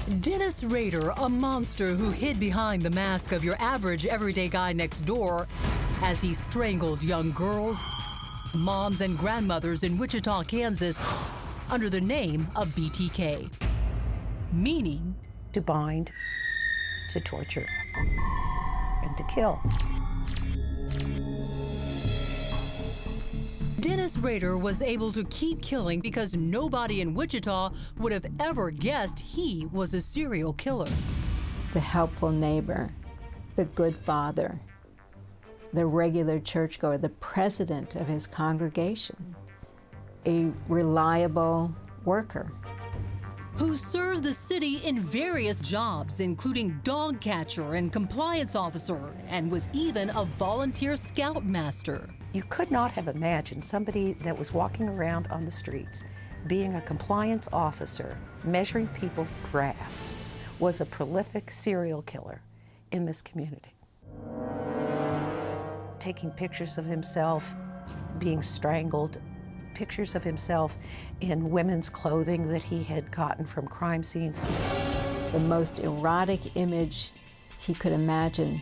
Dennis Rader, a monster who hid behind the mask of your average everyday guy next door as he strangled young girls, moms, and grandmothers in Wichita, Kansas, under the name of BTK, meaning to bind, to torture, and to kill. Dennis Rader was able to keep killing because nobody in Wichita would have ever guessed he was a serial killer. The helpful neighbor, the good father, the regular churchgoer, the president of his congregation, a reliable worker. Who served the city in various jobs, including dogcatcher and compliance officer, and was even a volunteer scoutmaster. You could not have imagined somebody that was walking around on the streets, being a compliance officer, measuring people's grass, was a prolific serial killer in this community. Taking pictures of himself being strangled, pictures of himself in women's clothing that he had gotten from crime scenes. The most erotic image he could imagine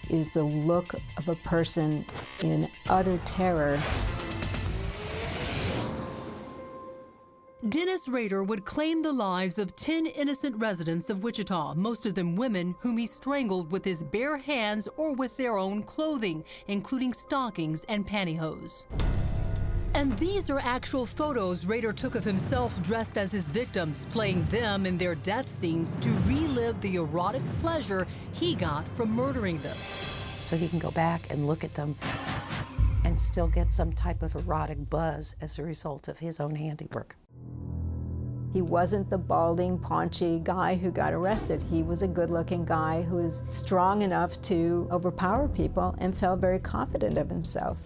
is the look of a person in utter terror. Dennis Rader would claim the lives of 10 innocent residents of Wichita, most of them women whom he strangled with his bare hands or with their own clothing, including stockings and pantyhose. And these are actual photos Rader took of himself dressed as his victims, playing them in their death scenes to relive the erotic pleasure he got from murdering them. So he can go back and look at them and still get some type of erotic buzz as a result of his own handiwork. He wasn't the balding, paunchy guy who got arrested. He was a good-looking guy who was strong enough to overpower people and felt very confident of himself.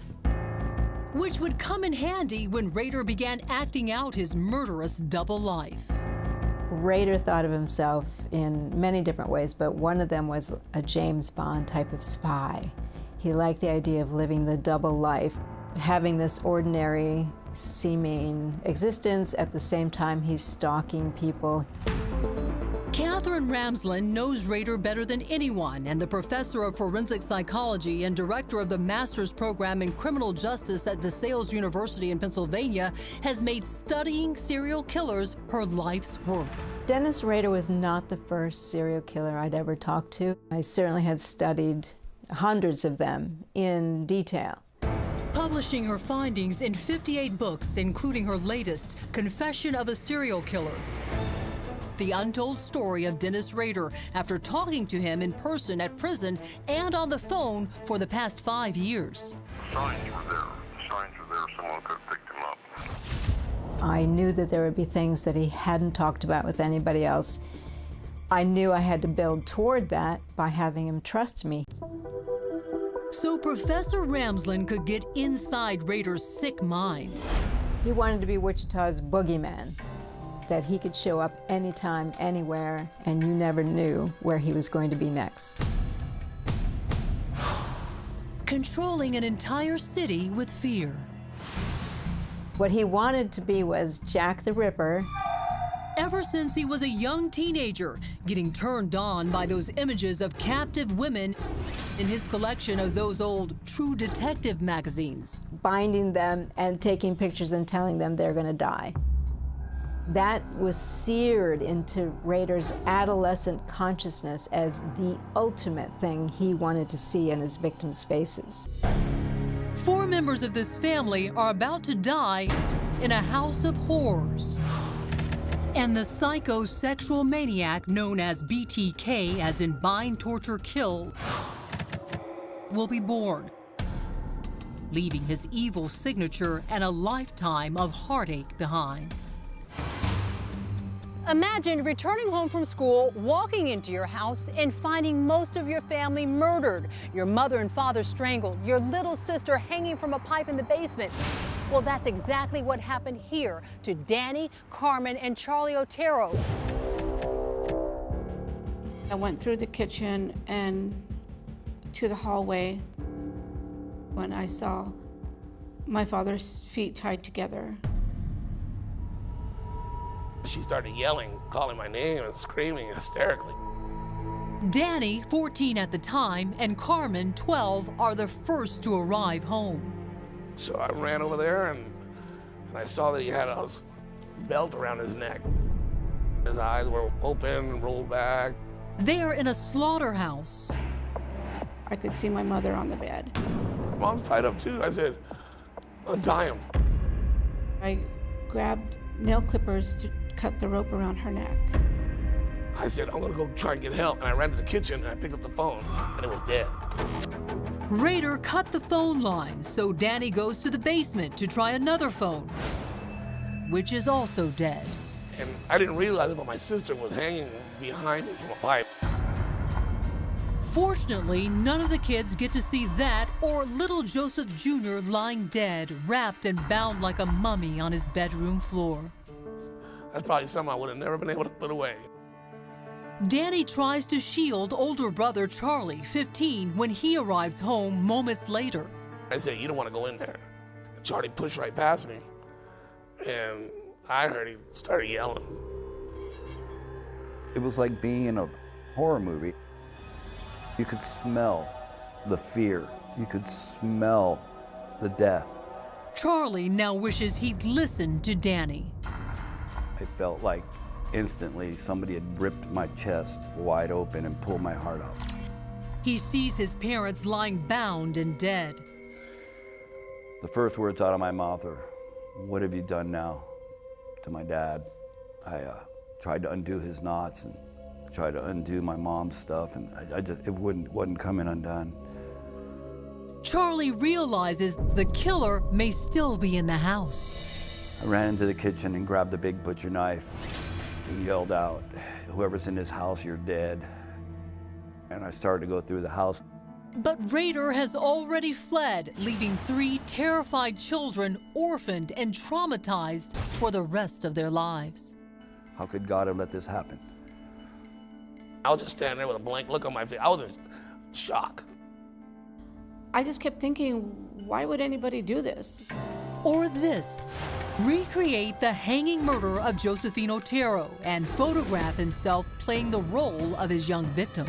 Which would come in handy when Rader began acting out his murderous double life. Rader thought of himself in many different ways, but one of them was a James Bond type of spy. He liked the idea of living the double life, having this ordinary seeming existence, at the same time he's stalking people. Catherine Ramsland knows Rader better than anyone, and the professor of forensic psychology and director of the master's program in criminal justice at DeSales University in Pennsylvania has made studying serial killers her life's work. Dennis Rader was not the first serial killer I'd ever talked to. I certainly had studied hundreds of them in detail. Publishing her findings in 58 books, including her latest, Confession of a Serial Killer. The untold story of Dennis Rader after talking to him in person at prison and on the phone for the past 5 years. The signs were there. The signs were there. Someone could have picked him up. I knew that there would be things that he hadn't talked about with anybody else. I knew I had to build toward that by having him trust me. So Professor Ramsland could get inside Rader's sick mind. He wanted to be Wichita's boogeyman, that he could show up anytime, anywhere, and you never knew where he was going to be next. Controlling an entire city with fear. What he wanted to be was Jack the Ripper. Ever since he was a young teenager, getting turned on by those images of captive women in his collection of those old True Detective magazines. Binding them and taking pictures and telling them they're going to die. That was seared into Rader's adolescent consciousness as the ultimate thing he wanted to see in his victims' faces. 4 members of this family are about to die in a house of horrors. And the psychosexual maniac known as BTK, as in bind, torture, kill, will be born, leaving his evil signature and a lifetime of heartache behind. Imagine returning home from school, walking into your house, and finding most of your family murdered, your mother and father strangled, your little sister hanging from a pipe in the basement. Well, that's exactly what happened here to Danny, Carmen, and Charlie Otero. I went through the kitchen and to the hallway when I saw my father's feet tied together. She started yelling, calling my name and screaming hysterically. Danny, 14 at the time, and Carmen, 12, are the first to arrive home. So I ran over there and I saw that he had a belt around his neck. His eyes were open and rolled back. They're in a slaughterhouse. I could see my mother on the bed. Mom's tied up too. I said, untie him. I grabbed nail clippers to cut the rope around her neck. I said, I'm gonna go try and get help. And I ran to the kitchen and I picked up the phone and it was dead. Rader cut the phone line, so Danny goes to the basement to try another phone, which is also dead. And I didn't realize it, but my sister was hanging behind me from a pipe. Fortunately, none of the kids get to see that or little Joseph Jr. lying dead, wrapped and bound like a mummy on his bedroom floor. That's probably something I would have never been able to put away. Danny tries to shield older brother Charlie, 15, when he arrives home moments later. I said, you don't want to go in there. And Charlie pushed right past me. And I heard he started yelling. It was like being in a horror movie. You could smell the fear. You could smell the death. Charlie now wishes he'd listened to Danny. I felt like instantly somebody had ripped my chest wide open and pulled my heart out. He sees his parents lying bound and dead. The first words out of my mouth are, "What have you done now to my dad?" I tried to undo his knots and tried to undo my mom's stuff, and it wasn't coming undone. Charlie realizes the killer may still be in the house. I ran into the kitchen and grabbed a big butcher knife and yelled out, "Whoever's in this house, you're dead." And I started to go through the house. But Rader has already fled, leaving 3 terrified children orphaned and traumatized for the rest of their lives. How could God have let this happen? I was just standing there with a blank look on my face. I was in shock. I just kept thinking, why would anybody do this? Or this. Recreate the hanging murder of Josephine Otero and photograph himself playing the role of his young victim.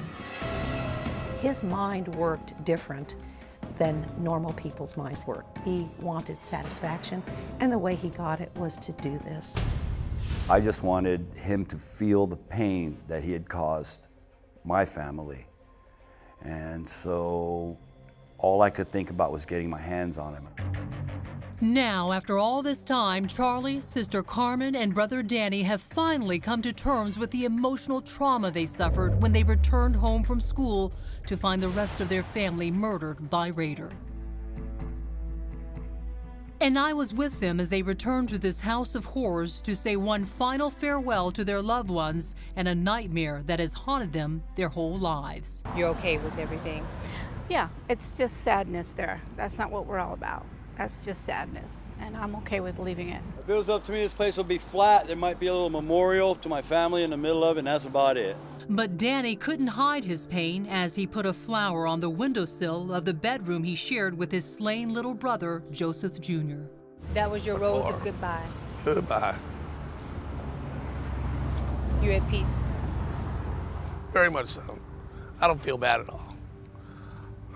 His mind worked different than normal people's minds work. He wanted satisfaction, and the way he got it was to do this. I just wanted him to feel the pain that he had caused my family. And so all I could think about was getting my hands on him. Now, after all this time, Charlie, sister Carmen, and brother Danny have finally come to terms with the emotional trauma they suffered when they returned home from school to find the rest of their family murdered by Rader. And I was with them as they returned to this house of horrors to say one final farewell to their loved ones and a nightmare that has haunted them their whole lives. You're okay with everything? Yeah, it's just sadness there. That's not what we're all about. That's just sadness, and I'm okay with leaving it. If it was up to me, this place would be flat. There might be a little memorial to my family in the middle of it, and that's about it. But Danny couldn't hide his pain as he put a flower on the windowsill of the bedroom he shared with his slain little brother, Joseph Jr. That was your rose of goodbye. Goodbye. You're at peace. Very much so. I don't feel bad at all.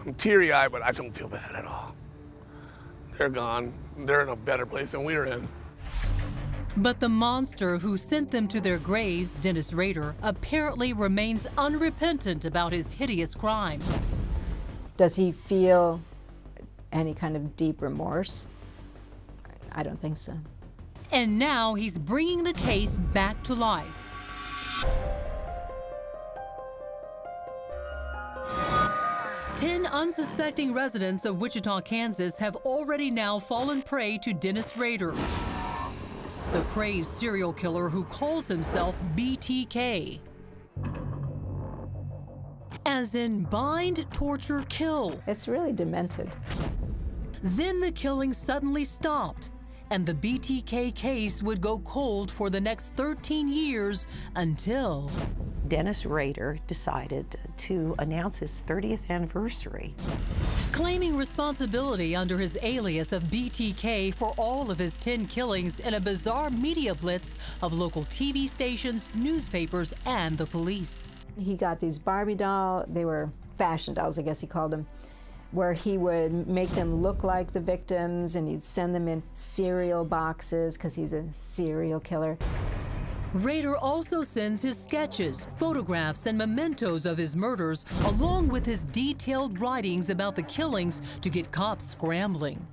I'm teary-eyed, but I don't feel bad at all. They're gone. They're in a better place than we were in. But the monster who sent them to their graves, Dennis Rader, apparently remains unrepentant about his hideous crimes. Does he feel any kind of deep remorse? I don't think so. And now he's bringing the case back to life. Ten unsuspecting residents of Wichita, Kansas have already now fallen prey to Dennis Rader, the crazed serial killer who calls himself BTK. As in bind, torture, kill. It's really demented. Then the killing suddenly stopped, and the BTK case would go cold for the next 13 years until Dennis Rader decided to announce his 30th anniversary Claiming responsibility under his alias of BTK for all of his 10 killings in a bizarre media blitz of local TV stations, newspapers, and the police. He got these Barbie dolls, they were fashion dolls, I guess he called them, where he would make them look like the victims, and he'd send them in cereal boxes because he's a serial killer. Rader also sends his sketches, photographs, and mementos of his murders, along with his detailed writings about the killings, to get cops scrambling.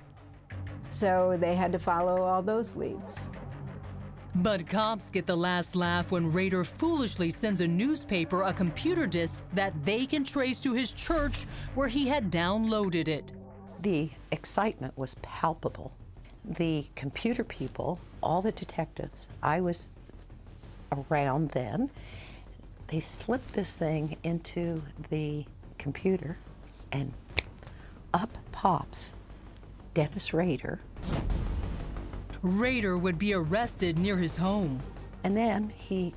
So they had to follow all those leads. But cops get the last laugh when Rader foolishly sends a newspaper a computer disk that they can trace to his church where he had downloaded it. The excitement was palpable. The computer people, all the detectives, I was around then, they slipped this thing into the computer and up pops Dennis Rader. Rader would be arrested near his home. And then he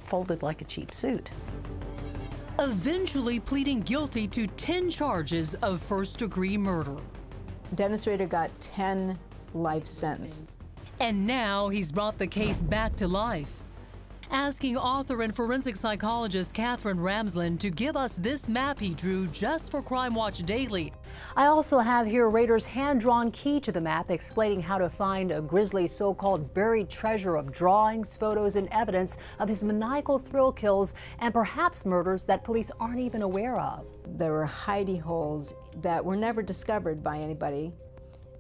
folded like a cheap suit. Eventually pleading guilty to 10 charges of first-degree murder. Dennis Rader got 10 life sentences. And now he's brought the case back to life. Asking author and forensic psychologist Catherine Ramsland to give us this map he drew just for Crime Watch Daily. I also have here Rader's hand-drawn key to the map explaining how to find a grisly so-called buried treasure of drawings, photos, and evidence of his maniacal thrill kills and perhaps murders that police aren't even aware of. There were hidey holes that were never discovered by anybody,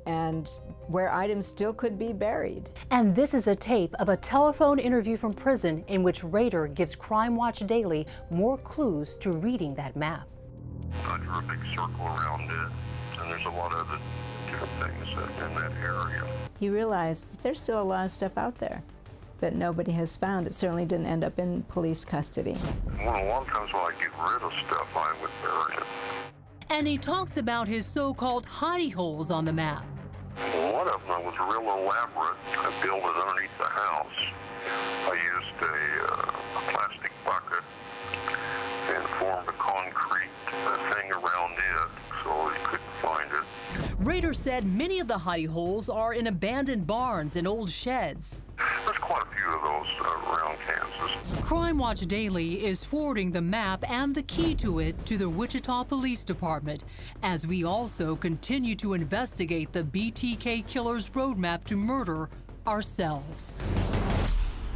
and where items still could be buried. And this is a tape of a telephone interview from prison in which Rader gives Crime Watch Daily more clues to reading that map. I drew a big circle around it, and there's a lot of other different things in that area. He realized that there's still a lot of stuff out there that nobody has found. It certainly didn't end up in police custody. Well, a lot of times when I get rid of stuff, I would bury it. And he talks about his so-called hidey holes on the map. One of them was real elaborate. I built it underneath the house. I used a plastic bucket and formed a concrete thing around it so you couldn't find it. Rader said many of the hidey holes are in abandoned barns and old sheds. There's quite a few of those around Kansas. Crime Watch Daily is forwarding the map and the key to it to the Wichita Police Department, as we also continue to investigate the BTK killer's roadmap to murder ourselves.